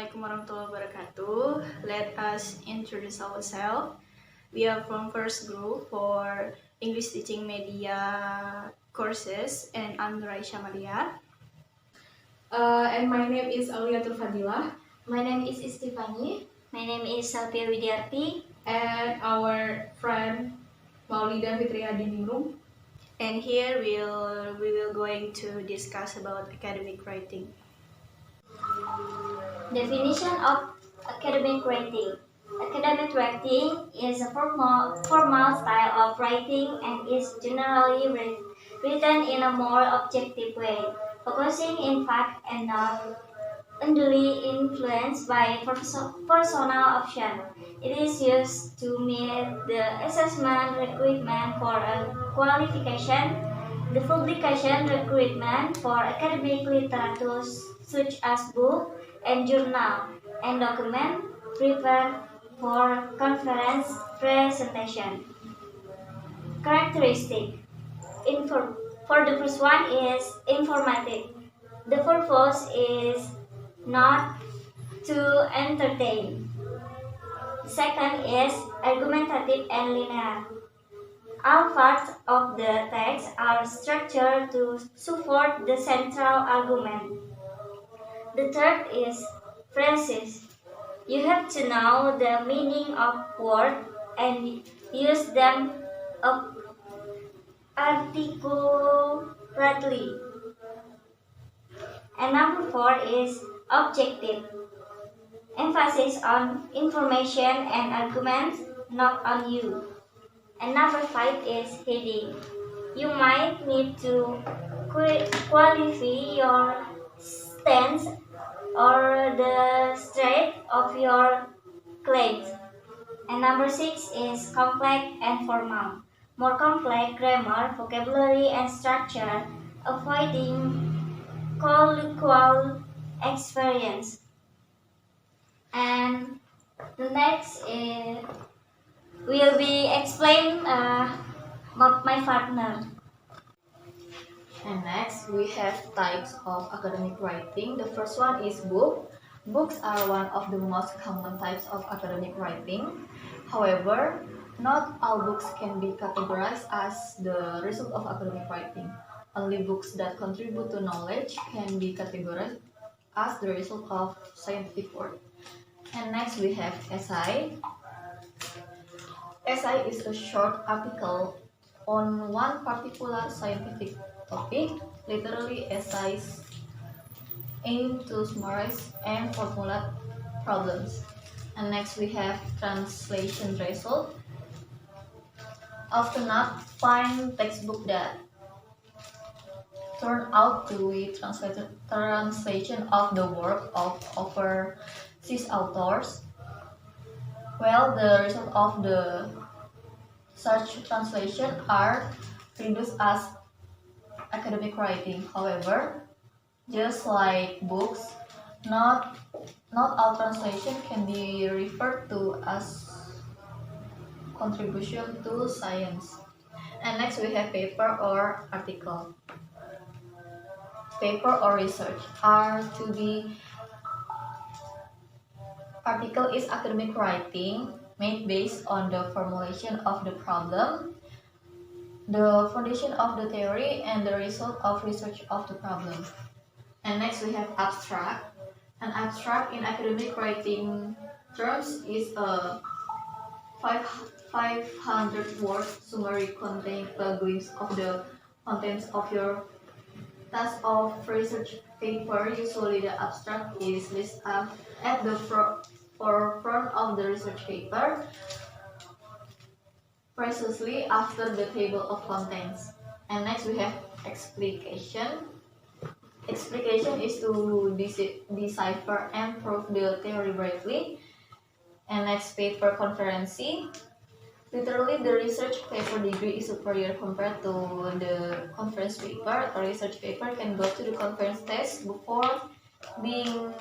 Assalamualaikum warahmatullahi wabarakatuh. Let us introduce ourselves. We are from first group for English teaching media courses, and I'm Raisha Maria. And my name is Auliatul Fadilah. My name is Istifani. My name is Salpia Widyarti. And our friend Maulida Fitria Diningrum. And here we will going to discuss about academic writing. Definition of academic writing. Academic writing is a formal style of writing and is generally written in a more objective way, focusing in fact and not unduly influenced by personal option. It is used to meet the assessment requirement for a qualification, the publication requirement for academic literature such as book and journal, and document prepared for conference presentation. Characteristic. For the first one is informative. The purpose is not to entertain. Second is argumentative and linear. All parts of the text are structured to support the central argument. The third is phrases. You have to know the meaning of words and use them articulately. And number 4 is objective. Emphasis on information and arguments, not on you. And number 5 is heading. You might need to qualify your stance or the strength of your claims. And number 6 is complex and formal. More complex grammar, vocabulary, and structure, avoiding colloquial experience. And the next will be explained my partner. And next we have types of academic writing. The first one is book. Books are one of the most common types of academic writing. However, not all books can be categorized as the result of academic writing. Only books that contribute to knowledge can be categorized as the result of scientific work. And next we have essay. Essay is a short article on one particular scientific topic. Literally, essays aim to summarize and formulate problems. And next we have translation result. Often not find textbook that turn out to be translation of the work of overseas authors. Well, the result of the such translation are produced as academic writing. However, just like books, not all translation can be referred to as contribution to science. And next we have paper or article. Paper or research are to be article is academic writing made based on the formulation of the problem, the foundation of the theory, and the result of research of the problem. And next we have abstract. An abstract in academic writing terms is a 500 word summary containing a glimpse of the contents of your task of research paper. Usually the abstract is listed at the forefront of the research paper, precisely after the table of contents. And next we have explication. Explication is to decipher and prove the theory briefly. And next, paper conferencing. Literally, the research paper degree is superior compared to the conference paper. A research paper can go to the conference test before being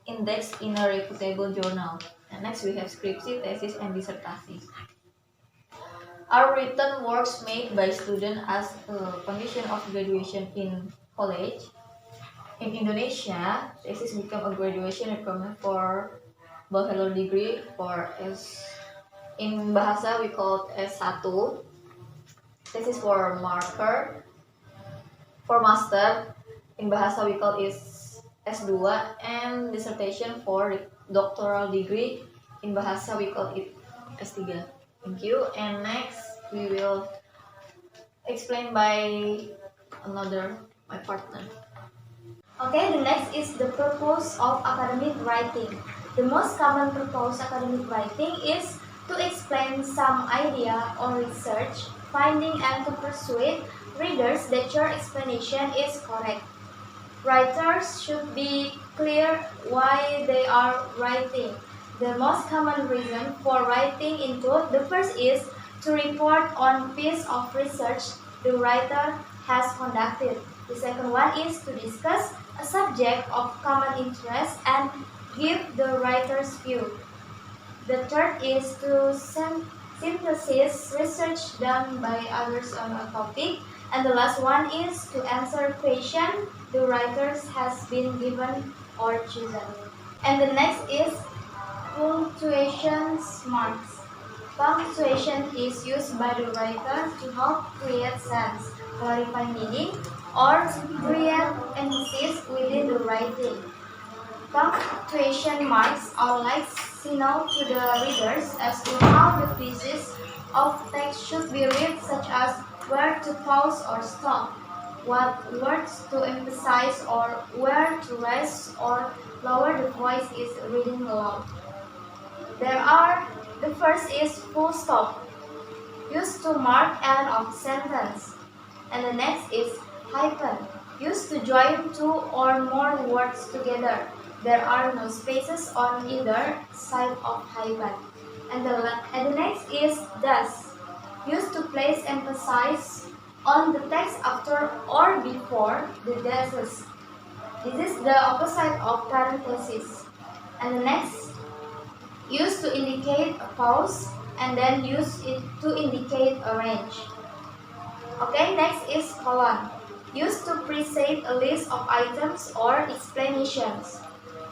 indexed in a reputable journal. And next, we have scripsi, thesis, and dissertation. Are written works made by students as a condition of graduation in college. In Indonesia, thesis become a graduation requirement for bachelor degree for in bahasa we call it S1. Thesis for marker for master in bahasa we call it S2, and dissertation for doctoral degree in bahasa we call it S3. Thank you. And next we will explain by another my partner. Okay, the next is the purpose of academic writing. The most common purpose academic writing is to explain some idea or research finding and to persuade readers that your explanation is correct. Writers should be clear why they are writing. The most common reason for writing into the first is to report on piece of research the writer has conducted. The second one is to discuss a subject of common interest and give the writer's view. The third is to synthesize research done by others on a topic. And the last one is to answer questions the writers has been given or chosen. And the next is punctuation marks. Punctuation is used by the writer to help create sense, clarify meaning, or create emphasis within the writing. Punctuation marks are like signal to the readers as to how the pieces of text should be read, such as where to pause or stop, what words to emphasize, or where to raise or lower the voice is reading aloud. The first is full stop, used to mark end of sentence, and the next is hyphen, used to join two or more words together. There are no spaces on either side of hyphen. And the next is thus, used to place emphasis on the text after or before the dases. This is the opposite of parenthesis. And the next, used to indicate a pause and then use it to indicate a range. Okay, next is colon, used to precede a list of items or explanations.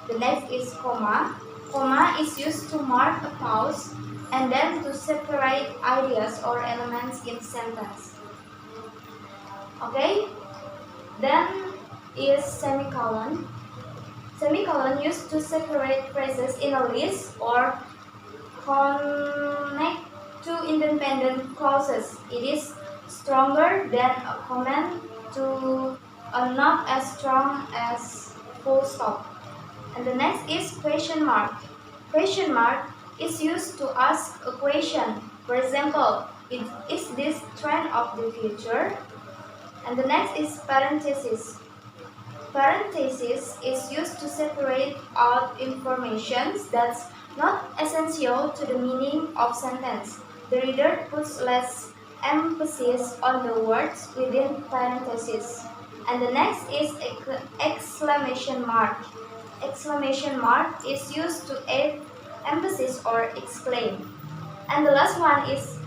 The next is comma. Comma is used to mark a pause and then to separate ideas or elements in sentence. Okay, then is semicolon. Semicolon used to separate phrases in a list or connect two independent clauses. It is stronger than a comment to not as strong as full stop. And the next is question mark. Question mark is used to ask a question. For example, is this trend of the future? And the next is parenthesis. Parenthesis is used to separate out information that's not essential to the meaning of sentence. The reader puts less emphasis on the words within parenthesis. And the next is exclamation mark. Exclamation mark is used to add emphasis or explain. And the last one is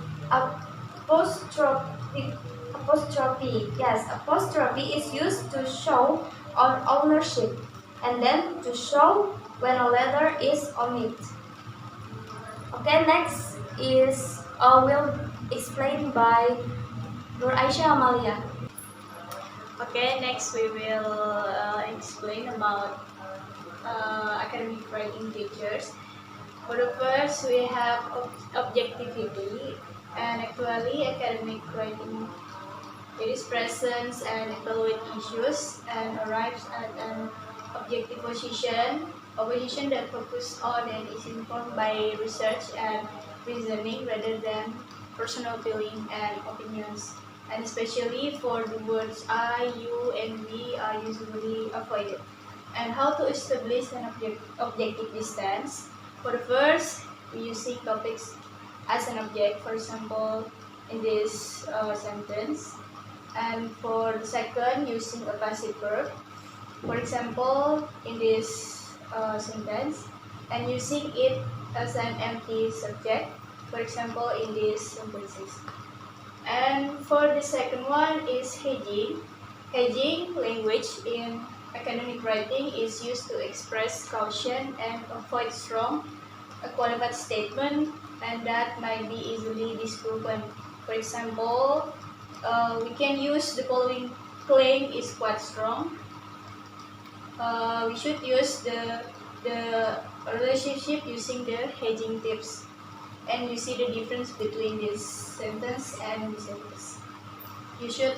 apostrophe. Yes, apostrophe is used to show on ownership and then to show when a letter is omitted. Okay, next is will explained by Nur Aisyah Amalia. Okay, next we will explain about academic writing features. For the first, we have objectivity, and actually academic writing, it is presents and evaluate issues and arrives at an objective position, a position that focuses on and is informed by research and reasoning rather than personal feeling and opinions. And especially for the words I, you, and we are usually avoided. And how to establish an objective distance. For the first, we using topics as an object, for example, in this sentence. And for the second, using a passive verb, for example, in this sentence, and using it as an empty subject, for example, in these sentences. And for the second one is hedging. Hedging language in Academic writing is used to express caution and avoid strong, qualified statement, and that might be easily disproven. For example, we can use the following claim is quite strong. We should use the relationship using the hedging tips, and you see the difference between this sentence and this sentence. You should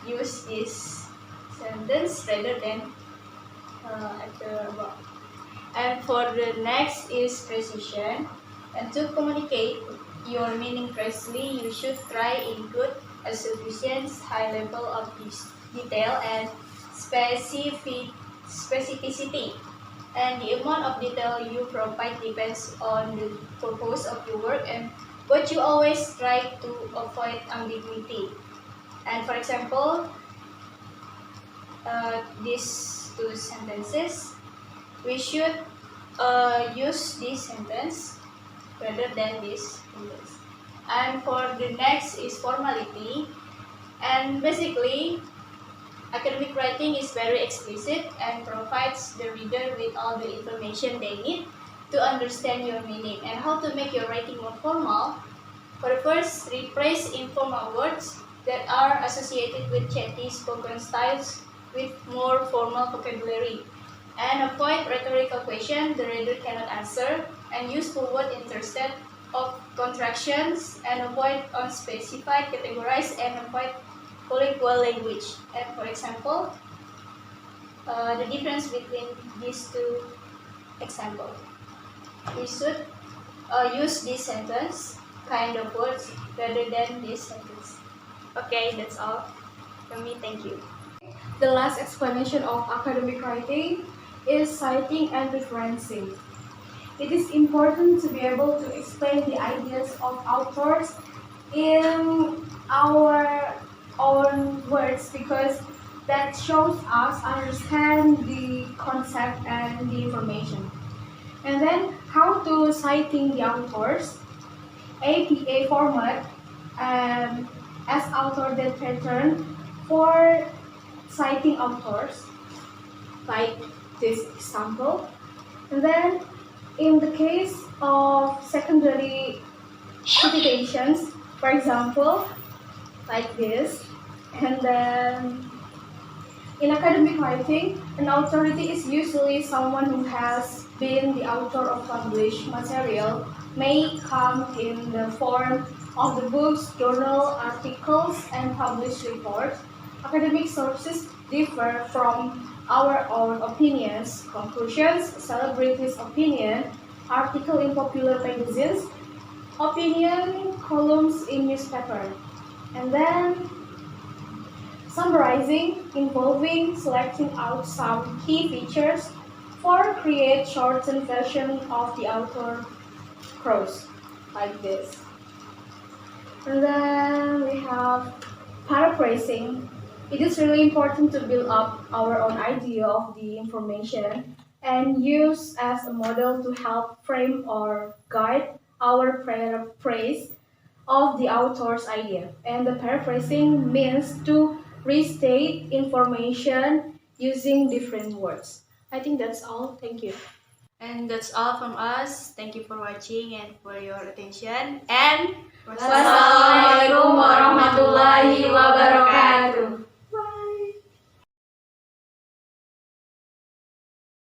use this sentence rather than at the above. And for the next is precision. And to communicate your meaning precisely, you should try include a sufficient high level of detail and specificity. And the amount of detail you provide depends on the purpose of your work, and but you always try to avoid ambiguity. And for example, these two sentences, we should use this sentence rather than this sentence. And for the next is formality. And basically, academic writing is very explicit and provides the reader with all the information they need to understand your meaning. And how to make your writing more formal? For the first, replace informal words that are associated with chatty spoken styles with more formal vocabulary. And avoid rhetorical questions the reader cannot answer, and use full word instead of contractions, and avoid unspecified categories, and avoid colloquial language. And for example, the difference between these two examples. We should use this sentence kind of words rather than this sentence. Okay, that's all from me. Thank you. The last explanation of academic writing is citing and referencing. It is important to be able to explain the ideas of authors in our own words, because that shows us understand the concept and the information. And then how to citing the authors, APA format, and as author that pattern for citing authors, like this example. And then in the case of secondary citations, for example, like this. And then in academic writing, an authority is usually someone who has been the author of published material, may come in the form of the books, journal, articles, and published reports. Academic sources differ from our own opinions, conclusions, celebrities' opinion, article in popular magazines, opinion columns in newspaper. And then summarizing, involving selecting out some key features for create shortened version of the author prose, like this. And then we have paraphrasing. It is really important to build up our own idea of the information and use as a model to help frame or guide our paraphrase of the author's idea. And the paraphrasing means to restate information using different words. I think that's all. Thank you. And that's all from us. Thank you for watching and for your attention. And Wassalamualaikum